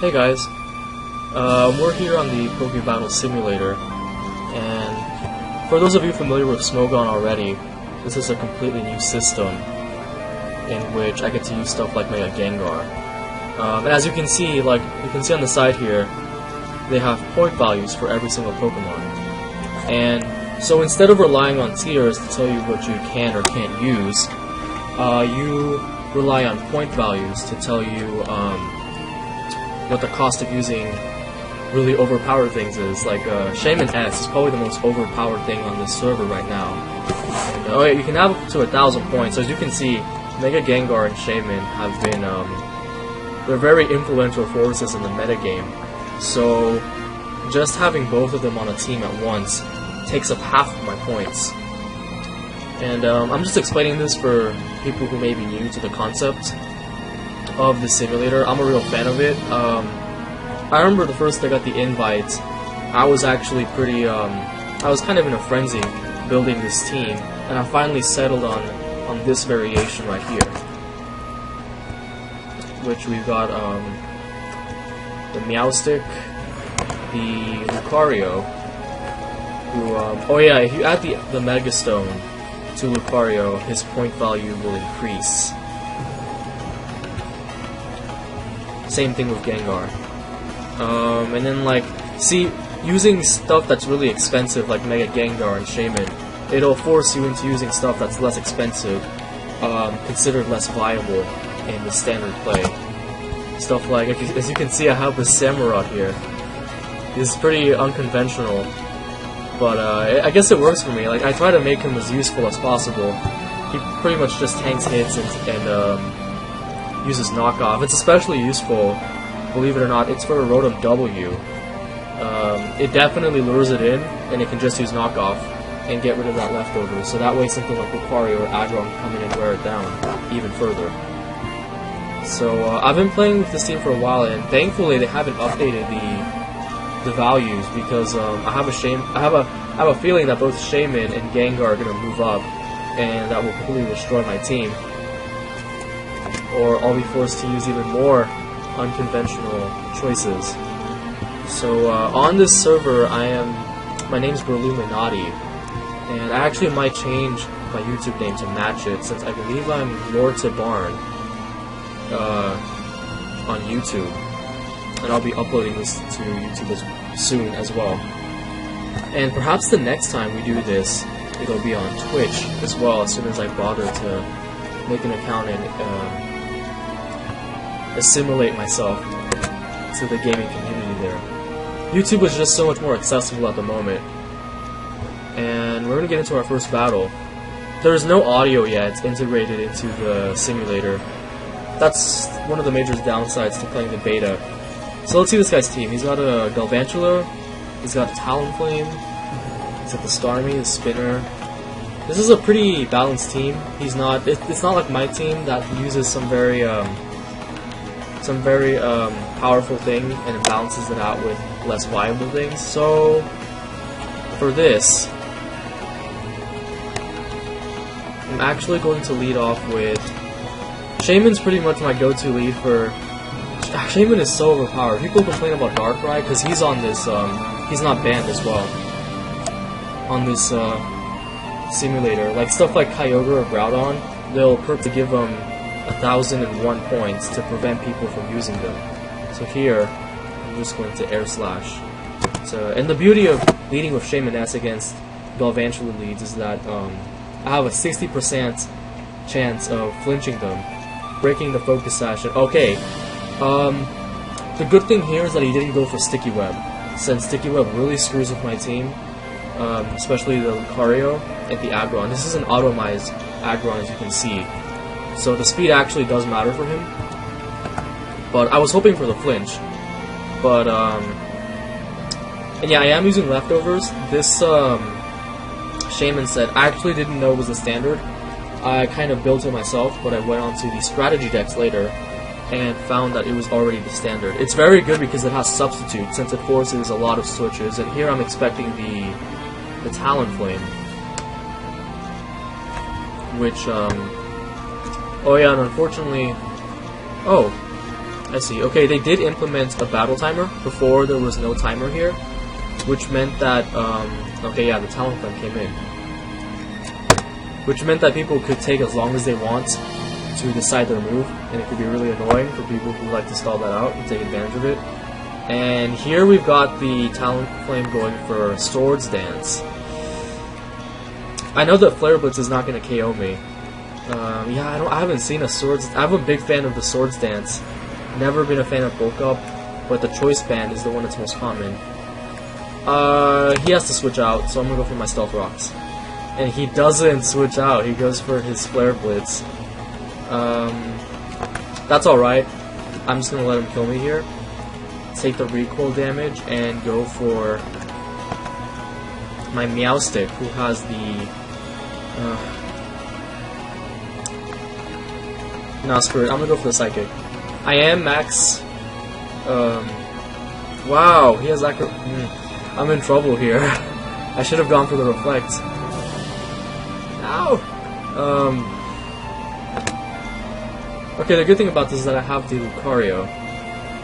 Hey guys, we're here on the PokeBattle simulator, and for those of you familiar with Smogon already, this is a completely new system in which I get to use stuff like Mega Gengar. And as you can see, on the side here, they have point values for every single Pokemon. And so instead of relying on tiers to tell you what you can or can't use, you rely on point values to tell you what the cost of using really overpowered things is. Like Shaman S is probably the most overpowered thing on this server right now. And, you can have up to 1,000 points. So as you can see, Mega Gengar and Shaman have been they're very influential forces in the metagame. So just having both of them on a team at once takes up half of my points. And I'm just explaining this for people who may be new to the concept of the simulator. I'm a real fan of it. I remember the first I got the invite, I was actually pretty, I was kind of in a frenzy building this team, and I finally settled on this variation right here, which we've got the Meowstic, the Lucario, who, if you add the Mega Stone to Lucario, his point value will increase. Same thing with Gengar. And then using stuff that's really expensive like Mega Gengar and Shaman, it'll force you into using stuff that's less expensive, considered less viable in the standard play. Stuff like, as you can see, I have the Samurott here. It's pretty unconventional, but I guess it works for me. Like, I try to make him as useful as possible. He pretty much just tanks hits and uses knockoff. It's especially useful, believe it or not. It's for a Rotom W. It definitely lures it in, and it can just use knockoff and get rid of that leftover. So that way something like Lucario or Aggron can come in and wear it down even further. So I've been playing with this team for a while, and thankfully they haven't updated the values, because I have a feeling that both Shaman and Gengar are gonna move up, and that will completely destroy my team. Or I'll be forced to use even more unconventional choices. So on this server, my name's Berluminati, and I actually might change my YouTube name to match it, since I believe I'm Lord Tibarn on YouTube, and I'll be uploading this to YouTube soon as well. And perhaps the next time we do this, it'll be on Twitch as well, as soon as I bother to make an account and assimilate myself to the gaming community there. YouTube is just so much more accessible at the moment. And we're going to get into our first battle. There's no audio yet integrated into the simulator. That's one of the major downsides to playing the beta. So let's see this guy's team. He's got a Galvantula, he's got a Talonflame, he's got the Starmie, the Spinner. This is a pretty balanced team. It's not like my team that uses some very powerful thing and it balances it out with less viable things. So for this, I'm actually going to lead off with Shaman's pretty much my go-to lead for. Shaman is so overpowered. People complain about Darkrai because he's on this. He's not banned as well on this simulator. Like stuff like Kyogre or Groudon, they'll perp to give them 1,001 points to prevent people from using them. So here, I'm just going to Air Slash. So, and the beauty of leading with Shaman S against Galvantula leads is that I have a 60% chance of flinching them, breaking the Focus Sash. Okay, the good thing here is that he didn't go for Sticky Web, since Sticky Web really screws with my team, especially the Lucario and the Aggron. This is an automized Aggron, as you can see. So the speed actually does matter for him, but I was hoping for the flinch. But and yeah, I am using leftovers. This Shaman set I actually didn't know was the standard. I kind of built it myself, but I went onto the strategy decks later and found that it was already the standard. It's very good because it has substitute, since it forces a lot of switches. And here I'm expecting the Talonflame, which oh yeah, and unfortunately, I see. Okay, they did implement a battle timer. Before there was no timer here, which meant that, okay, yeah, the Talon Flame came in. Which meant that people could take as long as they want to decide their move, and it could be really annoying for people who like to stall that out and take advantage of it. And here we've got the Talon Flame going for Swords Dance. I know that Flare Blitz is not going to KO me. Yeah, I haven't seen a Swords... I'm a big fan of the Swords Dance. Never been a fan of Bulk Up, but the Choice Band is the one that's most common. He has to switch out, so I'm going to go for my Stealth Rocks. And he doesn't switch out, he goes for his Flare Blitz. That's alright. I'm just going to let him kill me here. Take the recoil damage and go for my Meowstic, who has the... Nah, screw it. I'm gonna go for the Psychic. I am max... wow, he has Acro... I'm in trouble here. I should have gone for the Reflect. Ow! Okay, the good thing about this is that I have the Lucario.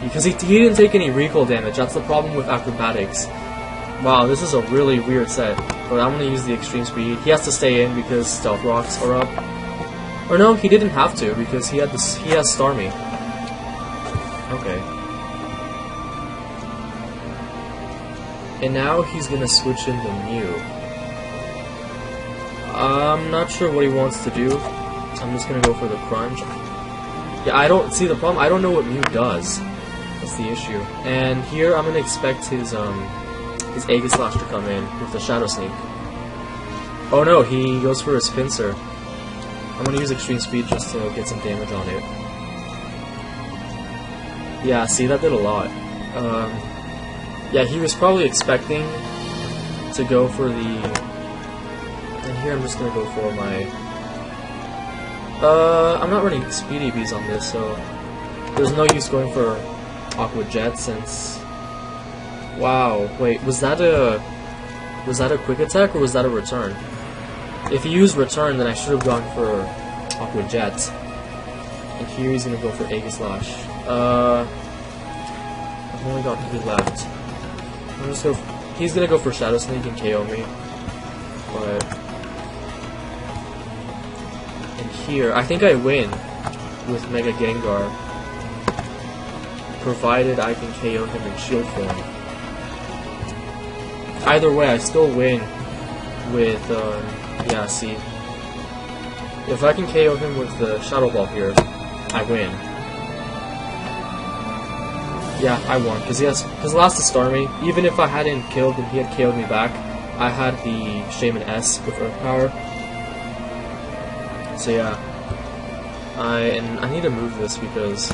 Because he didn't take any recoil damage. That's the problem with Acrobatics. Wow, this is a really weird set. But I'm gonna use the Extreme Speed. He has to stay in because Stealth Rocks are up. Or no, he didn't have to because he has Starmie. Okay. And now he's gonna switch into Mew. I'm not sure what he wants to do. I'm just gonna go for the Crunch. Yeah, I don't see the problem. I don't know what Mew does. That's the issue. And here I'm gonna expect his Aegislash to come in with the Shadow Sneak. Oh no, he goes for his Pinsir. I'm gonna use Extreme Speed just to get some damage on it. Yeah, see, that did a lot. Yeah, he was probably expecting to go for the... And here I'm just gonna go for my... I'm not running Speedy Bees on this, so... There's no use going for Aqua Jet since... Wow, wait, was that a quick attack or was that a return? If he used return, then I should have gone for Aqua Jet. And here he's gonna go for Aegislash. I've only got 2 left. He's gonna go for Shadow Sneak and KO me. But and here, I think I win with Mega Gengar, provided I can KO him in Shield form. Either way, I still win with, yeah, see. If I can KO him with the Shadow Ball here, I win. Yeah, I won, because his last is Starmie. Even if I hadn't killed him, he had KO'd me back. I had the Shaman S with Earth Power. So yeah. I need to move this because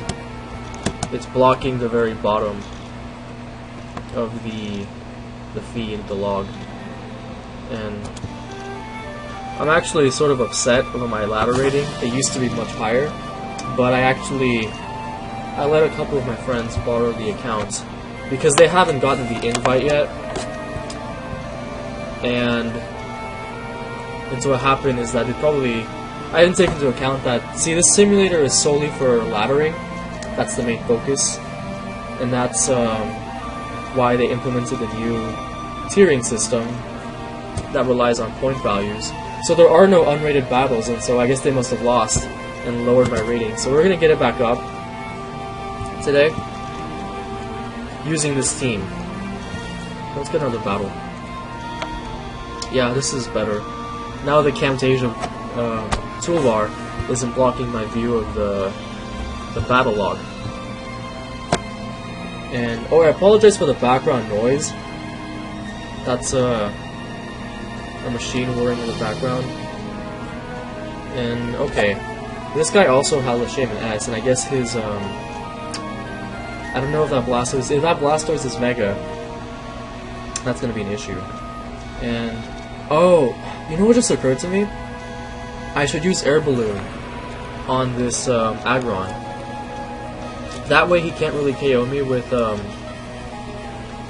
it's blocking the very bottom of the feed, the log. And I'm actually sort of upset over my ladder rating. It used to be much higher, but I let a couple of my friends borrow the account because they haven't gotten the invite yet. And so what happened is that I didn't take into account that, see, this simulator is solely for laddering. That's the main focus. And that's why they implemented the new tiering system that relies on point values. So there are no unrated battles, and so I guess they must have lost and lowered my rating. So we're gonna get it back up today using this team. Let's get another battle. Yeah, this is better. Now the Camtasia toolbar isn't blocking my view of the battle log. And oh, I apologize for the background noise. That's a machine whirring in the background. And okay, this guy also has a Shaman S, and I guess his I don't know if that Blastoise. If that Blastoise is Mega, that's gonna be an issue. And oh, you know what just occurred to me? I should use Air Balloon on this Aggron. That way he can't really KO me with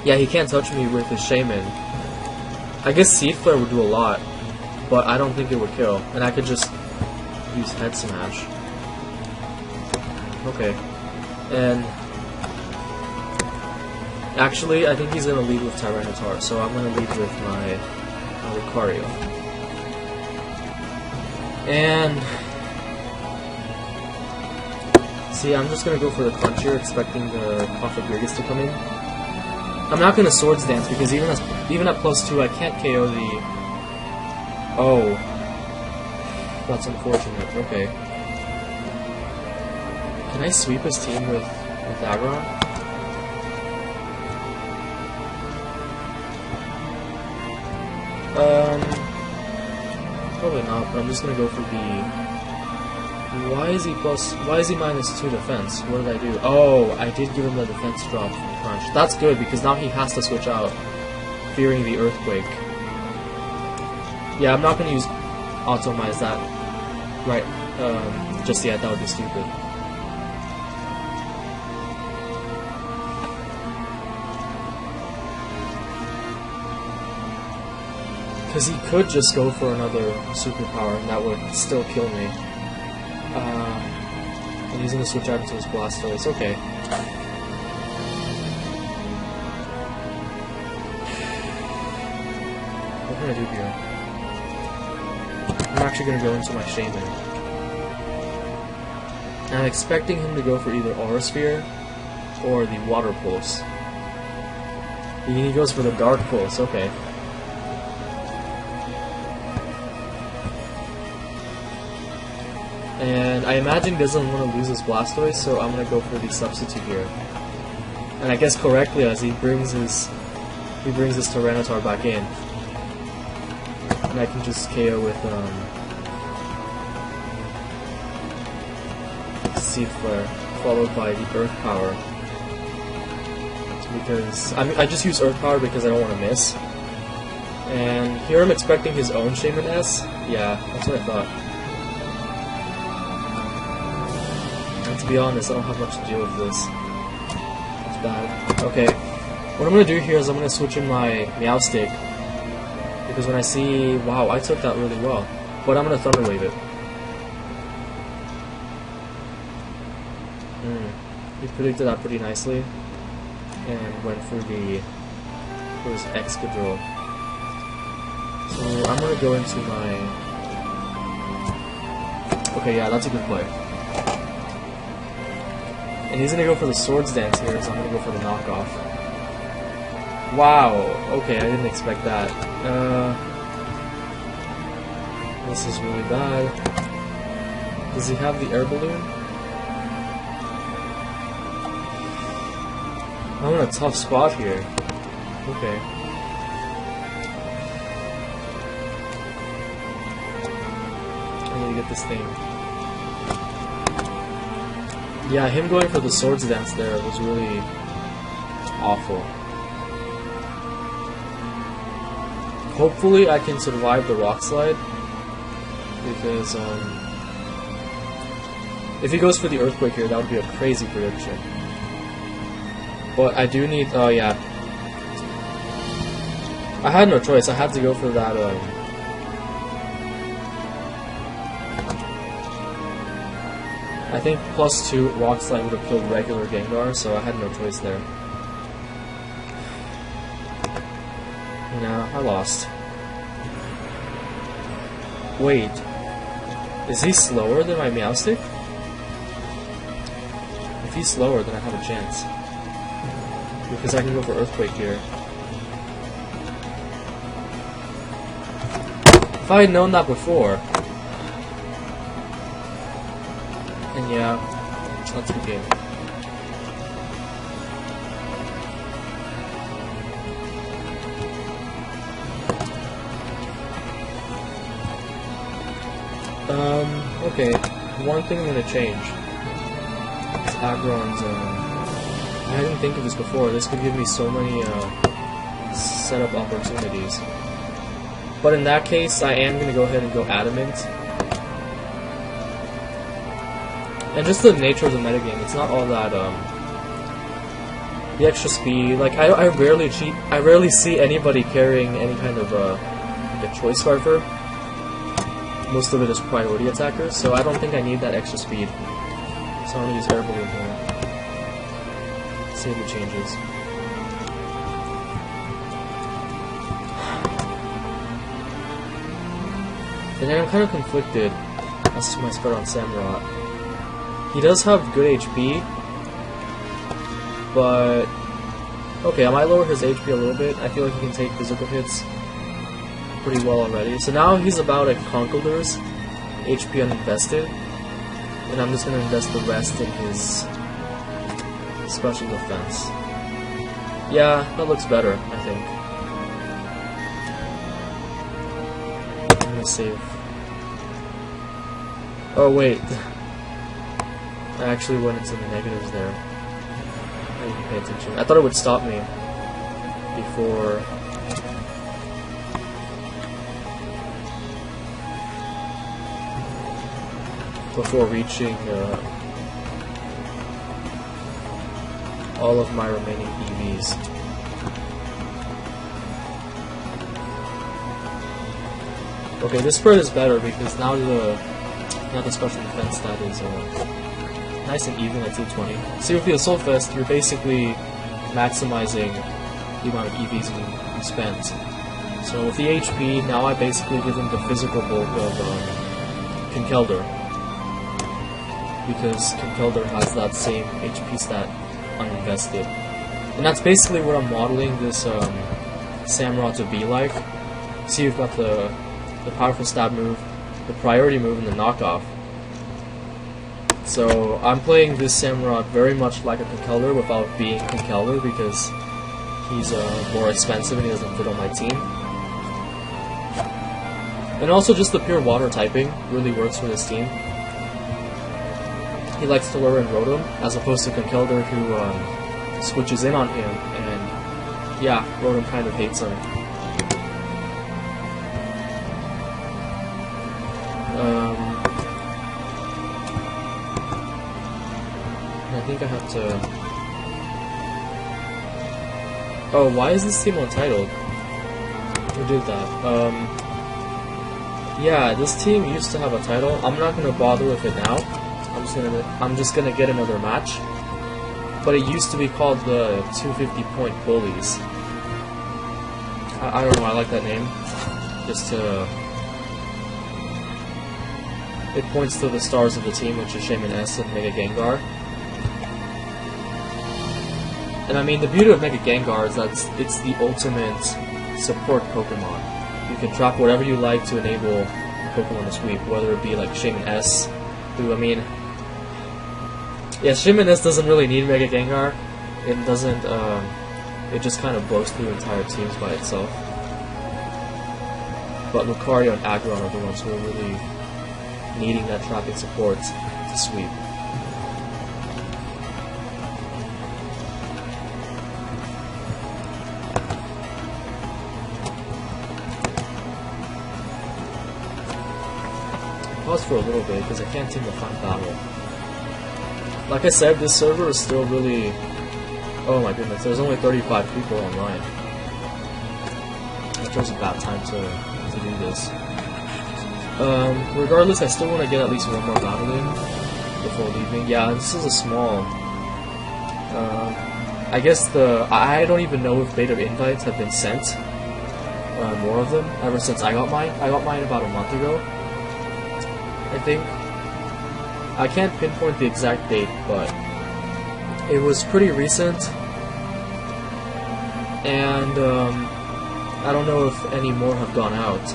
yeah, he can't touch me with his Shaman. I guess Seed Flare would do a lot, but I don't think it would kill. And I could just use Head Smash. Okay. And actually, I think he's gonna lead with Tyranitar, so I'm gonna lead with my Lucario. And see, I'm just gonna go for the Cruncher, expecting the Cofagrigus to come in. I'm not gonna Swords Dance because even at +2, I can't KO the. Oh, that's unfortunate. Okay. Can I sweep his team with Aggron? Probably not, but I'm just gonna go for the... Why is he -2 defense? What did I do? Oh, I did give him the defense drop from Crunch. That's good, because now he has to switch out, fearing the Earthquake. Yeah, I'm not gonna use Automize that right just yet, that would be stupid. Because he could just go for another superpower and that would still kill me. And he's gonna switch out into his Blastoise. Okay. What can I do here? I'm actually gonna go into my Shaman. And I'm expecting him to go for either Aura Sphere or the Water Pulse. He goes for the Dark Pulse, okay. And I imagine he doesn't want to lose his Blastoise, so I'm gonna go for the substitute here. And I guess correctly, as he brings his Tyranitar back in, and I can just KO with Seed Flare, followed by the Earth Power. Because I just use Earth Power because I don't want to miss. And here I'm expecting his own Shaman S. Yeah, that's what I thought. To be honest, I don't have much to do with this. That's bad. Okay. What I'm gonna do here is I'm gonna switch in my Meowstic. Because when I see... Wow, I took that really well. But I'm gonna Thunder Wave it. He predicted that pretty nicely. And went for his Excadrill. So I'm gonna go into my... Okay, yeah, that's a good play. And he's gonna go for the Swords Dance here, so I'm gonna go for the knockoff. Wow, okay, I didn't expect that. This is really bad. Does he have the Air Balloon? I'm in a tough spot here. Okay. I need to get this thing. Yeah, him going for the Swords Dance there was really awful. Hopefully I can survive the Rock Slide, because if he goes for the Earthquake here, that would be a crazy prediction. But I do need... Oh yeah. I had no choice, I had to go for that... I think +2 Rock Slide would have killed regular Gengar, so I had no choice there. Nah, I lost. Wait. Is he slower than my Meowstic? If he's slower, then I have a chance. Because I can go for Earthquake here. If I had known that before... And yeah, that's the game. Okay, one thing I'm gonna change. It's Aggron's, I didn't think of this before, this could give me so many, setup opportunities. But in that case, I am gonna go ahead and go Adamant. And just the nature of the metagame, it's not all that, the extra speed, like, I rarely see anybody carrying any kind of, like a Choice Scarfer. Most of it is priority attackers, so I don't think I need that extra speed. So I'm gonna use Air Balloon here. see the changes. And then I'm kind of conflicted as to my spread on Samurott. He does have good HP, but okay, I might lower his HP a little bit. I feel like he can take physical hits pretty well already. So now he's about at Conkeldurr's HP uninvested, and I'm just going to invest the rest in his special defense. Yeah, that looks better, I think. I'm going to save. Oh wait, I actually went into the negatives there. I didn't pay attention. I thought it would stop me before reaching all of my remaining EVs. Okay, this spread is better because now the special defense stat is nice and even at 220. See, with the Assault Vest, you're basically maximizing the amount of EVs you spend. So with the HP, now I basically give him the physical bulk of Conkeldurr, because Conkeldurr has that same HP stat uninvested. And that's basically what I'm modeling this Samurott to be like. See, you've got the powerful stab move, the priority move, and the knockoff. So I'm playing this Samurott very much like a Conkeldurr without being Conkeldurr, because he's more expensive and he doesn't fit on my team. And also just the pure water typing really works for this team. He likes to lure in Rotom, as opposed to Conkeldurr, who switches in on him, and yeah, Rotom kind of hates him. I think I have to... Oh, why is this team untitled? Who did that? Yeah, this team used to have a title. I'm not gonna bother with it now. I'm just gonna get another match. But it used to be called the 250 Point Bullies. I don't know, I like that name. Just to... It points to the stars of the team, which is Shaymin S and Mega Gengar. And I mean, the beauty of Mega Gengar is that it's the ultimate support Pokemon. You can trap whatever you like to enable Pokemon to sweep, whether it be like Shaymin S, who, I mean... Yeah, Shaymin S doesn't really need Mega Gengar. It doesn't, it just kind of blows through entire teams by itself. But Lucario and Aggron are the ones who are really needing that trapping support to sweep. Pause for a little bit because I can't seem to find battle. Like I said, this server is still really... Oh my goodness, there's only 35 people online. I chose a bad time to do this. Regardless, I still want to get at least one more battle in before leaving. Yeah, this is a small... I guess I don't even know if beta invites have been sent. More of them, ever since I got mine. I got mine about a month ago, I think. I can't pinpoint the exact date, but it was pretty recent, and I don't know if any more have gone out.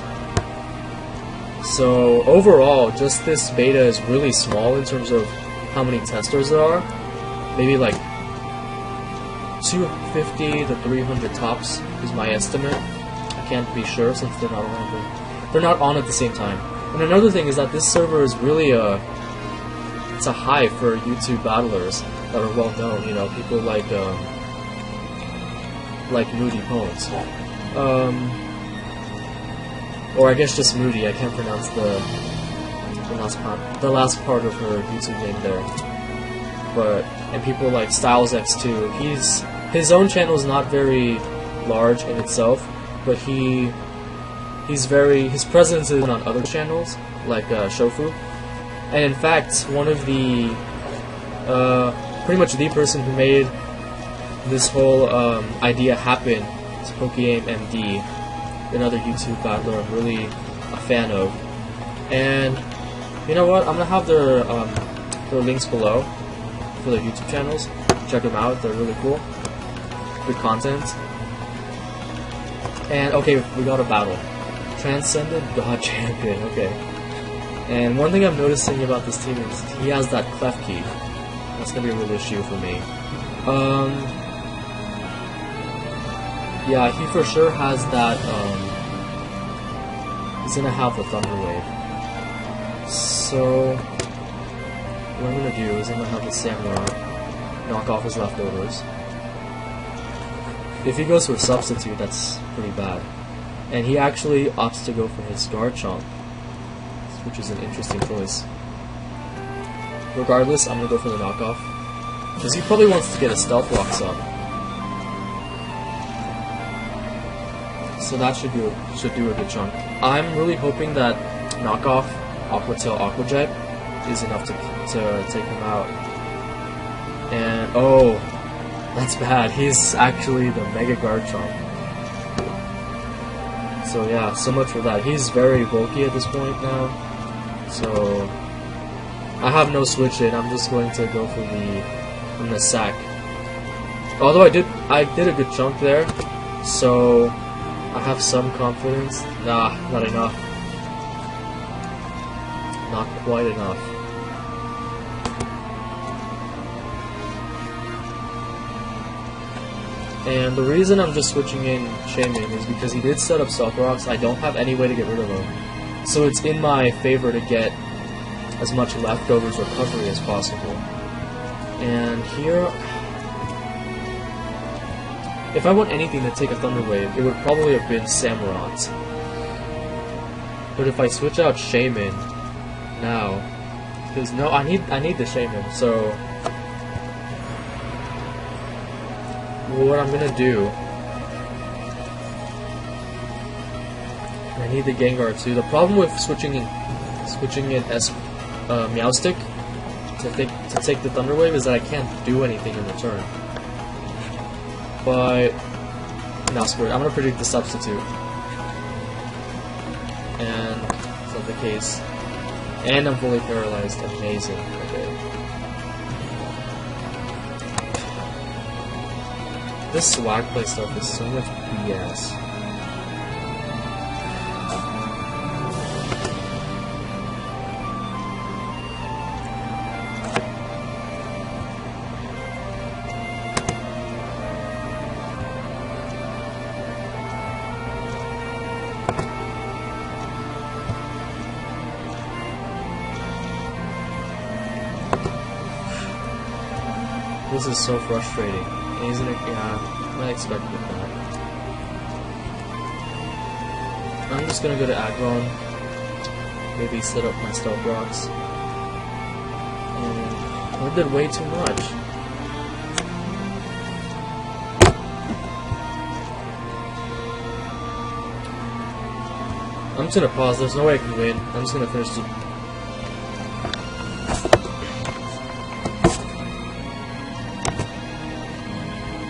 So overall, just this beta is really small in terms of how many testers there are. Maybe like 250 to 300 tops is my estimate. I can't be sure since they're not on at the same time. And another thing is that this server is really it's a hive for YouTube battlers that are well known. You know, people like Moody Bones, or I guess just Moody. I can't pronounce the last part of her YouTube name there. And people like Styles X2. His own channel is not very large in itself, but his presence is on other channels like Shofu. And in fact, one of the, pretty much the person who made this whole idea happened to PokeAim MD, another YouTube battler I'm really a fan of. And you know what? I'm gonna have their links below for their YouTube channels. Check them out; they're really cool, good content. And okay, we got a battle. Transcended God Champion. Okay. And one thing I'm noticing about this team is he has that clef key. That's gonna be a real issue for me. Yeah, he for sure has that. He's gonna have the Thunder Wave. So what I'm gonna do is I'm gonna have the Samurai knock off his leftovers. If he goes for a substitute, that's pretty bad. And he actually opts to go for his Garchomp, which is an interesting choice. Regardless, I'm gonna go for the knockoff, because he probably wants to get a Stealth Rocks up. So that should do a good chunk. I'm really hoping that knockoff Aqua Tail Aqua Jet is enough to take him out. And oh, that's bad. He's actually the Mega Garchomp. So yeah, so much for that. He's very bulky at this point now. So I have no switch in. I'm just going to go for the sack. Although I did a good chunk there, so I have some confidence. Nah, not enough. Not quite enough. And the reason I'm just switching in Shaymin is because he did set up Stealth Rocks. I don't have any way to get rid of him. So it's in my favor to get as much leftovers recovery as possible. And here, if I want anything to take a Thunder Wave, it would probably have been Samurott. But if I switch out Shaymin now, because no, I need the Shaymin. So what I'm gonna do, I need the Gengar too. The problem with switching in Meowstic to take the Thunder Wave is that I can't do anything in return. But now screw it. I'm gonna predict the substitute, and that's not the case. And I'm fully paralyzed. Amazing. Okay. This swag play stuff is so much BS. This is so frustrating. Isn't it? Yeah, I expected that. I'm just gonna go to Aggron, maybe set up my Stealth Rocks. And I did way too much. I'm just gonna pause, there's no way I can win. I'm just gonna finish the...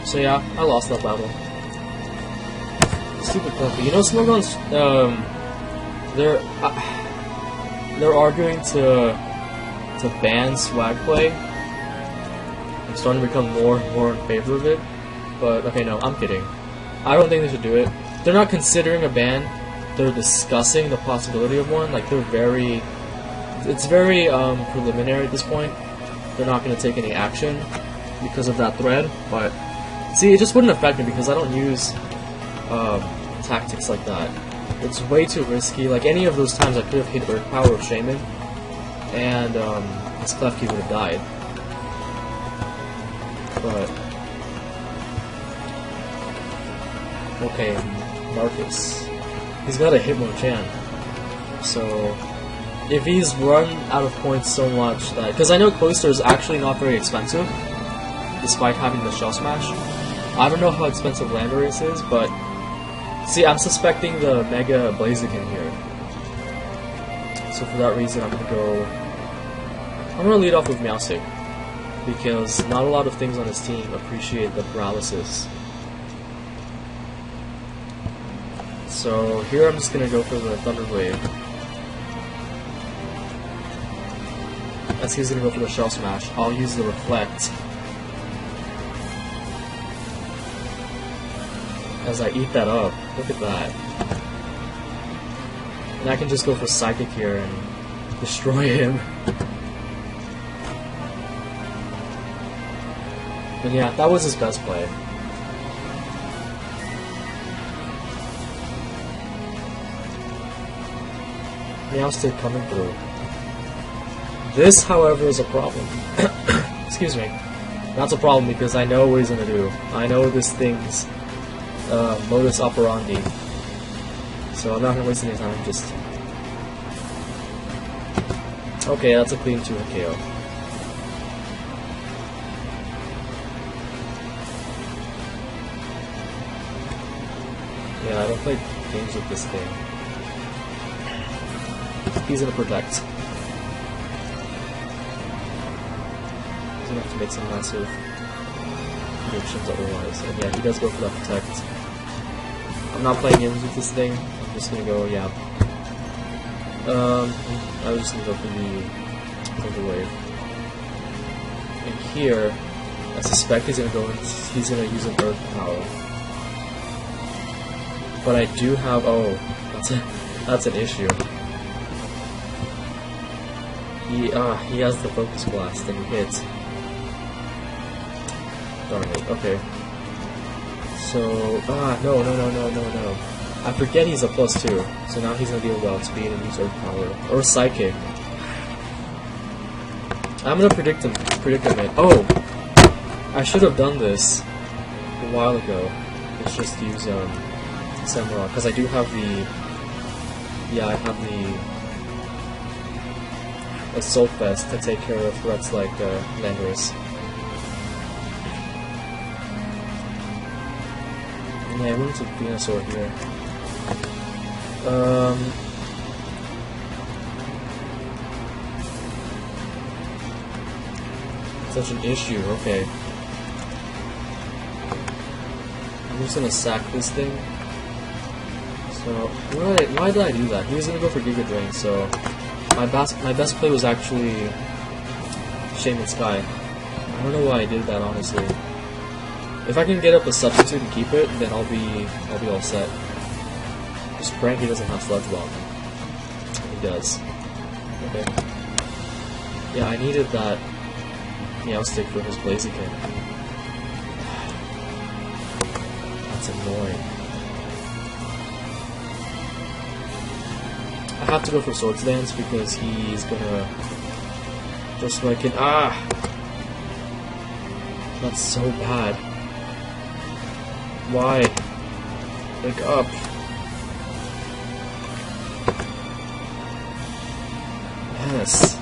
So yeah, I lost that battle. Stupid puppy. You know, Smogon's, they're arguing to ban swag play. I'm starting to become more and more in favor of it. But, okay, no, I'm kidding. I don't think they should do it. They're not considering a ban. They're discussing the possibility of one. Like, they're very... It's very, preliminary at this point. They're not going to take any action because of that thread, but... See, it just wouldn't affect me because I don't use tactics like that. It's way too risky. Like, any of those times I could have hit Earth Power of Shaymin, and his Klefki would have died. But... Okay, Marcus. He's got a Hitmonchan. So... if he's run out of points so much that... Because I know Cloyster is actually not very expensive, despite having the Shell Smash. I don't know how expensive Landorus is, but... See, I'm suspecting the Mega Blaziken here. So for that reason, I'm gonna lead off with Meowstic. because not a lot of things on his team appreciate the paralysis. So here I'm just gonna go for the Thunder Wave. As he's gonna go for the Shell Smash, I'll use the Reflect. As I eat that up, look at that. And I can just go for Psychic here and destroy him. And yeah, that was his best play. Meowstic coming through. This, however, is a problem. Excuse me. That's a problem because I know what he's gonna do. I know this thing's modus operandi. So I'm not gonna waste any time, just... Okay, that's a clean 2-hit KO. Yeah, I don't play games with this thing. He's gonna protect. He's gonna have to make some massive predictions otherwise. And yeah, he does go for that protect. I'm not playing games with this thing. I'm just gonna go, yeah. I was just gonna go for the wave. And here, I suspect he's gonna use an Earth Power. But I do have, oh, that's an issue. He has the Focus Blast and he hits. Darn it, okay. So, no. I forget he's a +2, so now he's gonna deal with outspeed and use Earth Power. Or Psychic. I'm gonna predict him. Oh! I should have done this a while ago. Let's just use, Samurai, because I do have the... Yeah, I have the... Assault Vest to take care of threats like, Landorus. Yeah, I went to Venusaur here. Such an issue, okay. I'm just gonna sack this thing. So, why did I do that? He was gonna go for Giga Drain, so... My best play was actually... Shaman Sky. I don't know why I did that, honestly. If I can get up a substitute and keep it, then I'll be all set. Just prank he doesn't have Sludge Bomb. He does. Okay. Yeah, I needed that Meowstic for his Blaziken. That's annoying. I have to go for Swords Dance because he's gonna... Just so I can... That's so bad. Why? Wake up. Yes.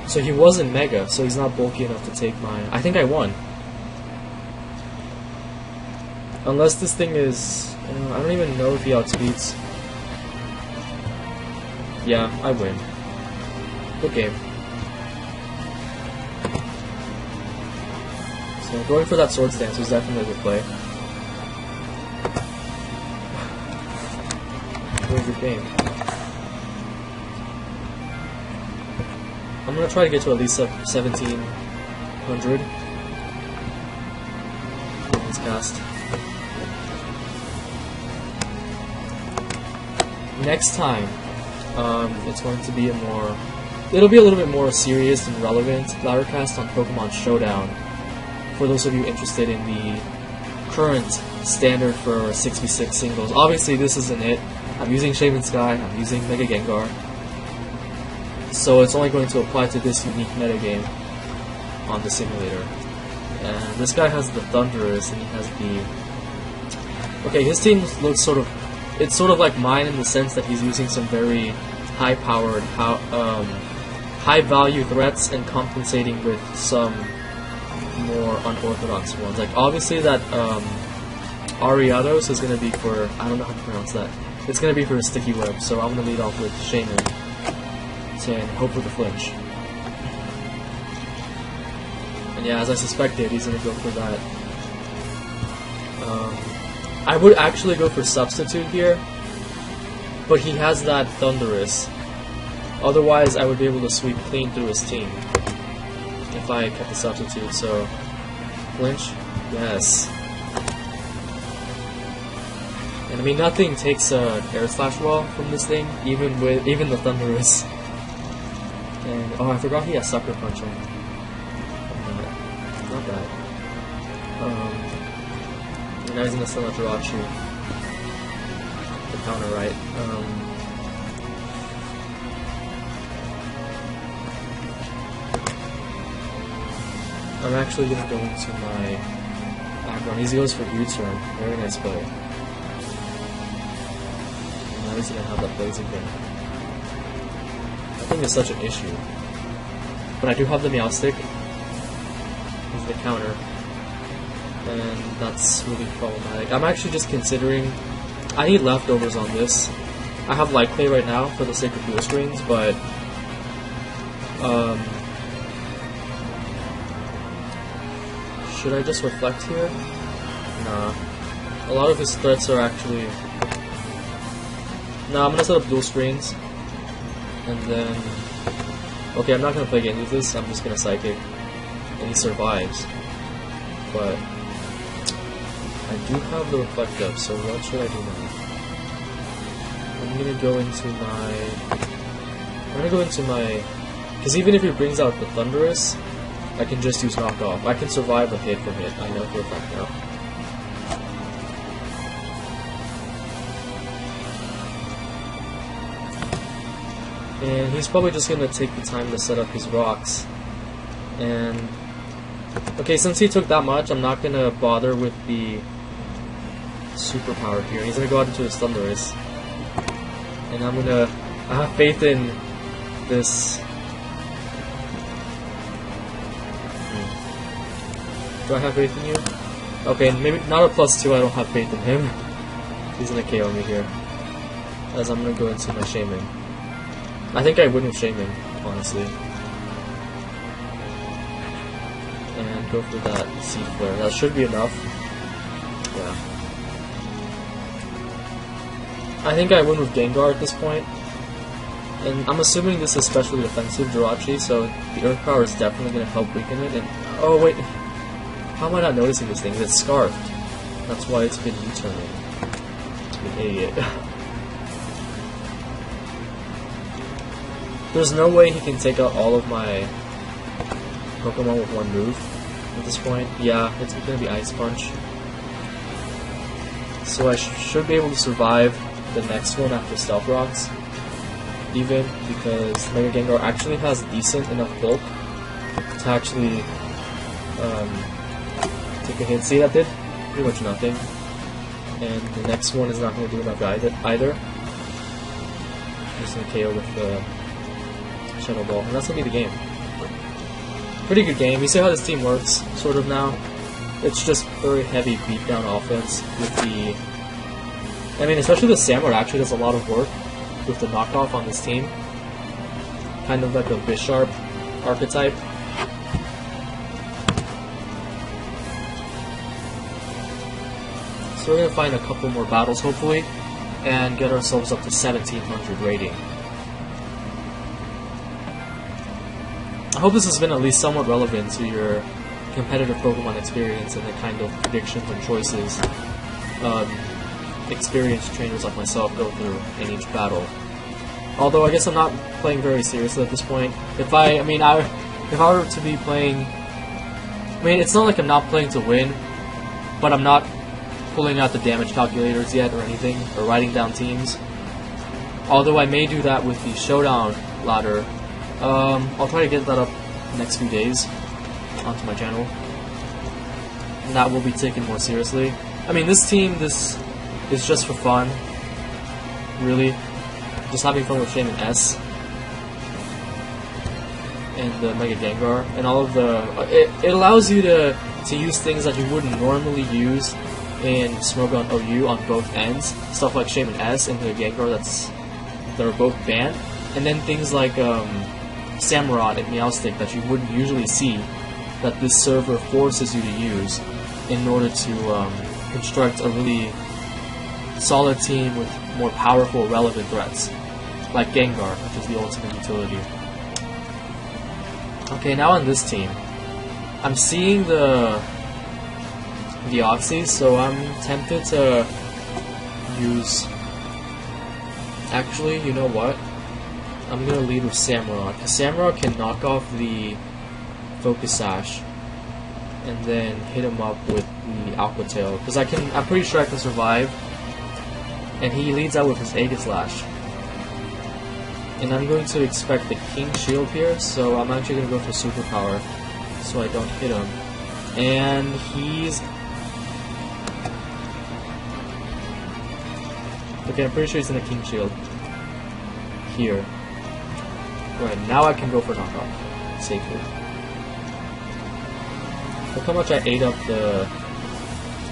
So he wasn't Mega, so he's not bulky enough to take my... I think I won. Unless this thing is... I don't even know if he outspeeds. Yeah, I win. Good game. So going for that Swords Dance was definitely a good play. Very good game. I'm gonna try to get to at least 1700. Let's cast. Next time, it's going to be it'll be a little bit more serious and relevant Laddercast on Pokemon Showdown. For those of you interested in the current standard for 6v6 singles. Obviously this isn't it. I'm using Shaman Sky, I'm using Mega Gengar. So it's only going to apply to this unique metagame on the simulator. And this guy has the Thunderous and he has the... Okay, his team looks sort of... It's sort of like mine in the sense that he's using some very high-powered, high-value threats and compensating with some more unorthodox ones. Like, obviously that Ariados is going to be for... I don't know how to pronounce that. It's going to be for a Sticky Web, so I'm going to lead off with Shaman. And hope for the flinch. And Yeah, as I suspected, he's gonna go for that. I would actually go for Substitute here, but he has that Thunderous. Otherwise, I would be able to sweep clean through his team if I kept the Substitute. So, flinch, yes. And I mean, nothing takes Air Slash well from this thing, even the Thunderous. And oh, I forgot he has Sucker Punch on. Not bad. And now he's gonna sell a Jirachi. The counter, right? I'm actually gonna go into my background. He goes for U-turn. Very nice play. And now he's gonna have that Blaze again. I think it's such an issue. But I do have the Meowstic. He's the counter. And that's really problematic. I'm actually just considering... I need leftovers on this. I have Light Clay right now for the sake of dual screens, but... should I just reflect here? Nah. A lot of his threats are actually... Nah, I'm gonna set up dual screens. And then... Okay, I'm not gonna play games with this, I'm just gonna Psychic. And he survives. But... I do have the Reflect up, so what should I do now? I'm gonna go into my... Because even if he brings out the Thunderous, I can just use Knockoff. I can survive a hit from it, I know for a fact now. And he's probably just gonna take the time to set up his rocks. And... Okay, since he took that much, I'm not gonna bother with the superpower here. He's gonna go out into his Thunderous. And I have faith in this... Do I have faith in you? Okay, maybe not a +2, I don't have faith in him. He's gonna KO me here. As I'm gonna go into my Shaman. I think I win with Shaman, honestly. And go for that Seed Flare. That should be enough. Yeah. I think I win with Gengar at this point. And I'm assuming this is specially defensive Jirachi, so the Earth Power is definitely going to help weaken it. And oh wait, how am I not noticing this thing? It's Scarfed. That's why it's been U-turning. I'm an idiot. There's no way he can take out all of my Pokemon with one move at this point. Yeah, it's going to be Ice Punch. So I should be able to survive the next one after Stealth Rocks. Even because Mega Gengar actually has decent enough bulk to actually take a hit. See, that did pretty much nothing. And the next one is not going to do enough either. I'm just going to KO with the Shadow Ball, and that's going to be the game. Pretty good game. You see how this team works, sort of now. It's just very heavy beatdown offense with the... I mean, especially the Samurai actually does a lot of work with the knockoff on this team. Kind of like a Bisharp archetype. So we're going to find a couple more battles, hopefully, and get ourselves up to 1700 rating. I hope this has been at least somewhat relevant to your competitive Pokemon experience and the kind of predictions and choices experienced trainers like myself go through in each battle. Although I guess I'm not playing very seriously at this point. If I were to be playing, I mean, it's not like I'm not playing to win, but I'm not pulling out the damage calculators yet or anything, or writing down teams. Although I may do that with the Showdown ladder. I'll try to get that up the next few days onto my channel, and that will be taken more seriously. I mean, this team, this is just for fun, really. Just having fun with Shaman S and the Mega Gengar and all of the. It allows you to use things that you wouldn't normally use in Smogon OU on both ends. Stuff like Shaman S and the Gengar that are both banned, and then things like Samurott and Meowstic that you wouldn't usually see that this server forces you to use in order to construct a really solid team with more powerful, relevant threats, like Gengar, which is the ultimate utility. Okay, now on this team, I'm seeing the Deoxys, so I'm tempted to use... Actually, you know what? I'm gonna lead with Samurott, because Samurott can knock off the Focus Sash and then hit him up with the Aqua Tail, because I'm pretty sure I can survive, and he leads out with his Aegislash. And I'm going to expect the King Shield here, so I'm actually going to go for Superpower so I don't hit him. And he's... Okay, I'm pretty sure he's in a King Shield. Here. Right, now I can go for knockoff. Safely. Look how much I ate up the...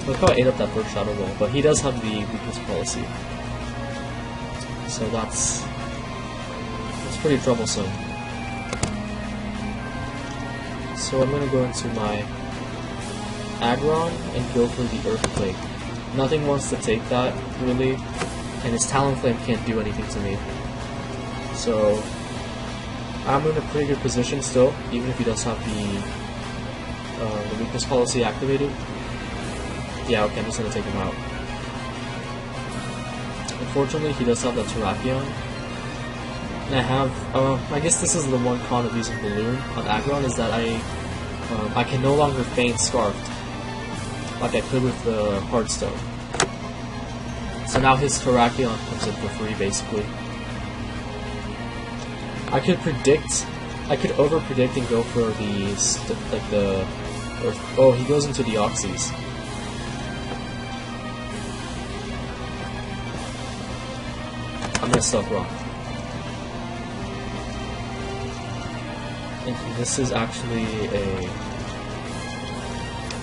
Look how I ate up that first Shadow Ball, but he does have the weakness policy. So that's pretty troublesome. So I'm gonna go into my Aggron and go for the Earthquake. Nothing wants to take that, really, and his Talonflame can't do anything to me. So I'm in a pretty good position still, even if he does have the weakness policy activated. Yeah, okay, I'm just gonna take him out. Unfortunately, he does have that Terrakion. And I have, I guess this is the one con of using Balloon on Aggron, is that I can no longer feign Scarfed, like I could with the Heartstone. So now his Terrakion comes in for free, basically. I could over-predict and go for the Earth. Oh, he goes into Deoxys. I'm gonna Stealth Rock. And this is actually a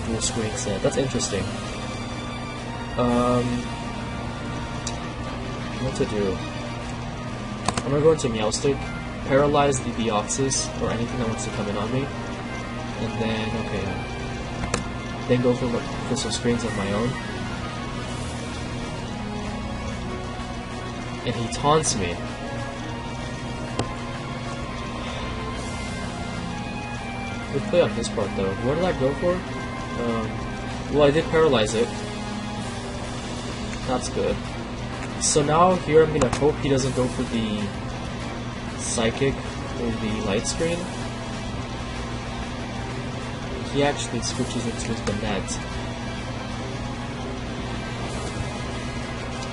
dual screen set. That's interesting. What to do? I'm gonna go into Meowstic, paralyze the Deoxys, or anything that wants to come in on me, and then, okay, then go for some screens of my own. And he taunts me. Good play on his part, though. What did I go for? Well, I did paralyze it. That's good. So now here I'm gonna hope he doesn't go for the Psychic or the Light Screen. He actually switches into his Banette.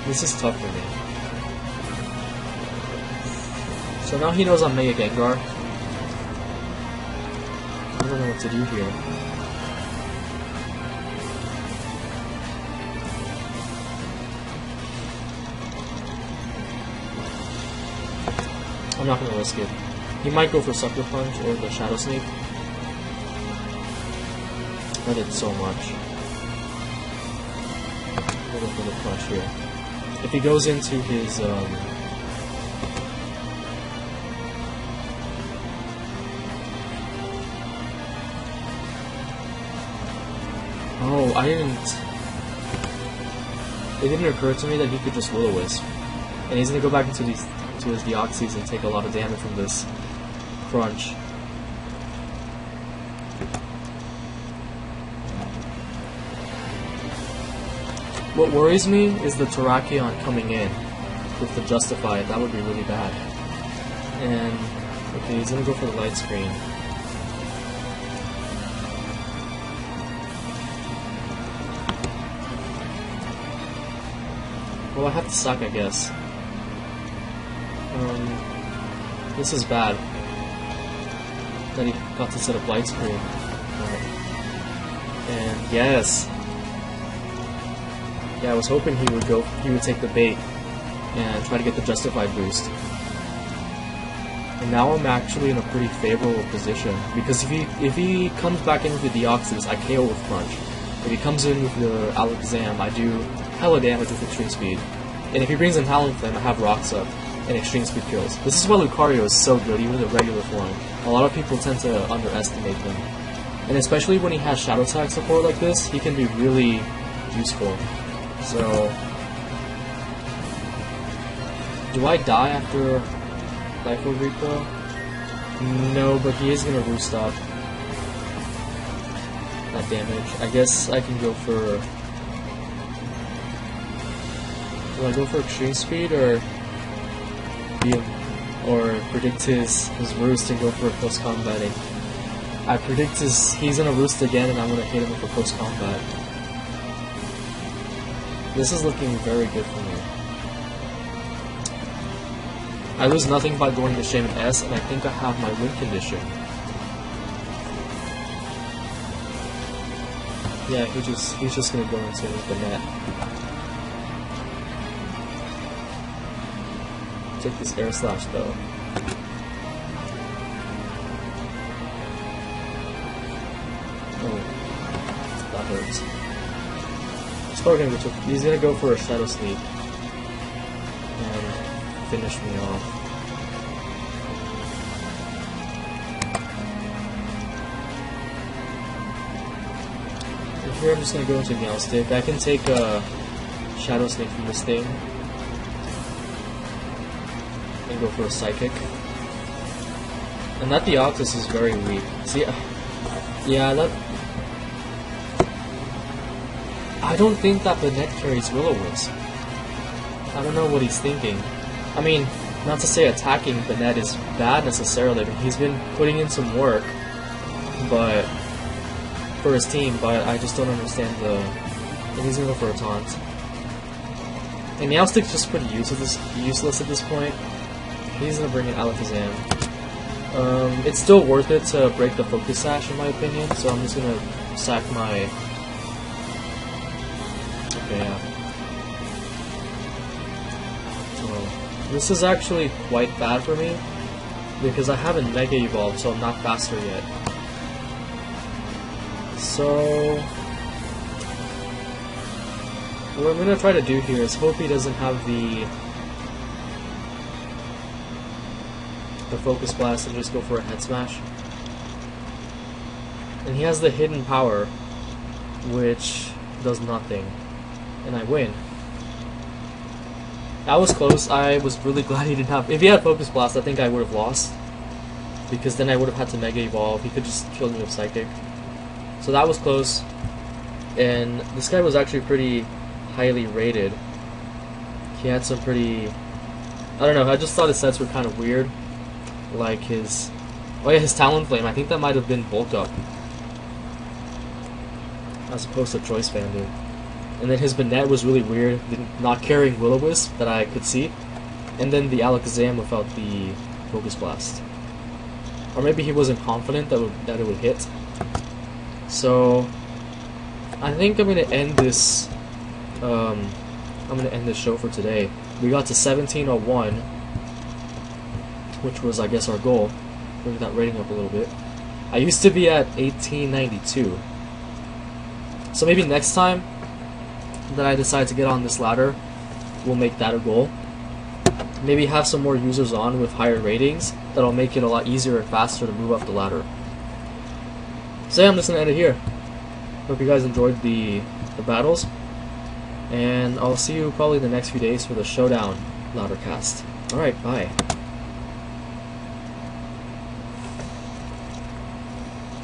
This is tough for me. So now he knows I'm Mega Gengar. I don't know what to do here. I'm not gonna risk it. He might go for Sucker Punch or the Shadow Sneak. I did so much. I'll go for the Punch here. If he goes into his oh, I didn't... It didn't occur to me that he could just Will-O-Wisp. And he's gonna go back into his Deoxys and take a lot of damage from this crunch. What worries me is the Terrakion coming in with the Justify. That would be really bad. And, okay, he's gonna go for the Light Screen. Well, I have to suck, I guess. This is bad. That he got to set up Light Screen. And yes. Yeah, I was hoping he would take the bait and try to get the Justified boost. And now I'm actually in a pretty favorable position, because if he comes back in with the Deoxys, I KO with Crunch. If he comes in with the Alakazam, I do hella damage with Extreme Speed. And if he brings in Talonflame, I have Rocks up and Extreme Speed kills. This is why Lucario is so good, even in the regular form. A lot of people tend to underestimate them. And especially when he has Shadow Tag support like this, he can be really useful. So, do I die after Life Repro? No, but he is gonna roost up that damage. I guess I can go for... Do I go for Extreme Speed or predict his roost and go for a close combating? I predict he's gonna roost again and I'm gonna hit him with a close combat. This is looking very good for me. I lose nothing by going to Shaman S, and I think I have my win condition. Yeah, he's just gonna go into the net. Take this air slash though. Oh, that hurts. He's gonna go for a Shadow Sneak and finish me off. And here I'm just gonna go into Meow Stick. I can take a Shadow Sneak from this thing and go for a Psychic. And that Deoxys is very weak. See, yeah, that... I don't think that Banette carries Will-O-Wisp. I don't know what he's thinking. I mean, not to say attacking Banette is bad necessarily, but he's been putting in some work for his team, but I just don't understand the... He's gonna go for a taunt. And Meowstick's just pretty useless at this point. He's gonna bring in Alakazam. It's still worth it to break the Focus Sash in my opinion, so I'm just gonna sack my... Okay, yeah. This is actually quite bad for me, because I haven't Mega Evolved, so I'm not faster yet. So... what I'm gonna try to do here is hope he doesn't have the Focus Blast and just go for a Head Smash. And he has the Hidden Power, which does nothing. And I win. That was close. I was really glad he didn't have... If he had Focus Blast, I think I would have lost. Because then I would have had to Mega Evolve. He could just kill me with Psychic. So that was close. And this guy was actually pretty highly rated. He had some pretty... I don't know, I just thought his sets were kind of weird. Like his... Oh yeah, his Talonflame. I think that might have been Bulk Up. As opposed to Choice Banded. And then his Banette was really weird, not carrying Will-O-Wisp that I could see. And then the Alakazam without the Focus Blast. Or maybe he wasn't confident that it would hit. So I think I'm gonna end this show for today. We got to 1701, which was I guess our goal. Bring that rating up a little bit. I used to be at 1892. So maybe next time that I decide to get on this ladder, we'll make that a goal. Maybe have some more users on with higher ratings. That'll make it a lot easier and faster to move up the ladder. So yeah, I'm just gonna end it here. Hope you guys enjoyed the battles, and I'll see you probably in the next few days for the Showdown ladder cast. Alright, bye.